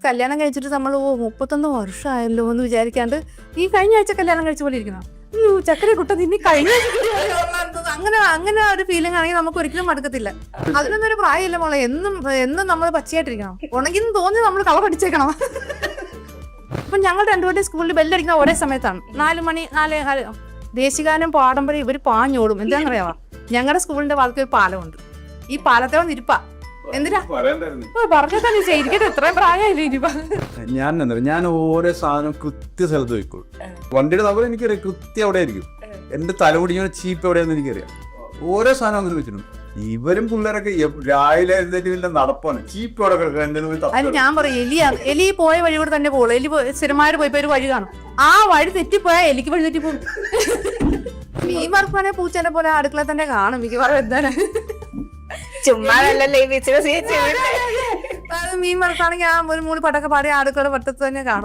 കല്യാണം കഴിച്ചിട്ട് നമ്മൾ 31 വർഷമായല്ലോ എന്ന് വിചാരിക്കാണ്ട് ഈ കഴിഞ്ഞ ആഴ്ച കല്യാണം കഴിച്ച പോലെ ഇരിക്കണം. ചക്കര കുട്ട തിന്നി കഴിഞ്ഞ അങ്ങനെ ഒരു ഫീലിംഗ് ആണെങ്കിൽ നമുക്ക് ഒരിക്കലും മടുക്കത്തില്ല. അതിനൊന്നും ഒരു പ്രായമില്ല മോളെ. എന്നും നമ്മൾ പച്ചയായിട്ടിരിക്കണം. ഉണങ്ങിന്ന് തോന്നി നമ്മൾ കളർ അടിച്ചേക്കണം. അപ്പൊ ഞങ്ങൾ രണ്ടുപേരുടെ സ്കൂളിൽ ബെല്ലടിക്കുന്ന ഒരേ സമയത്താണ്. 4 മണി 4 ദേശീയഗാനം പാടുമ്പോഴേ ഇവര് പാഞ്ഞോടും. എന്താണെന്നറിയാവാ, ഞങ്ങളുടെ സ്കൂളിന്റെ ഭാഗത്ത് ഒരു പാലമുണ്ട്. ഈ പാലത്തോടെ ഇരിപ്പാ. എന്തിനാ പറഞ്ഞാ ഇരിക്കട്ടെ, എത്രയും പ്രായമായില്ലേ ഇരിപ്പ. ഞാൻ ഓരോ സാധനം കൃത്യ സ്ഥലത്ത് വെക്കുള്ളൂ. വണ്ടിയുടെ നമ്പർ എനിക്കറിയാം, കൃത്യം അവിടെ ആയിരിക്കും. എന്റെ തലമുടി ചീപ്പ് എവിടെയാന്ന് എനിക്കറിയാം. ഓരോ സാധനം അങ്ങനെ വെച്ചിട്ടുണ്ട്. ഇവരും പിള്ളേരൊക്കെ രാവിലെ നടപ്പാണ് ചീപ്പ് അവിടെ. ഞാൻ പറയും എലി പോയ വഴി കൂടെ തന്നെ പോകുള്ളൂ. എലി സ്ഥിരമായിട്ട് പോയപ്പോ ഒരു വഴി കാണും. ആ വഴി തെറ്റിപ്പോയാ എലിക്ക് വഴി തെറ്റിപ്പോകും. മീൻ വറുപ്പാനെ പൂച്ചേനെ പോലെ അടുക്കള തന്നെ കാണും മിക്കവാറും. എന്താണ് ചുമ്മാ മീൻ വറുപ്പാണെങ്കിൽ ആ ഒരു മൂടി പടക്ക പാടി അടുക്കള വട്ടത്ത് തന്നെ കാണും.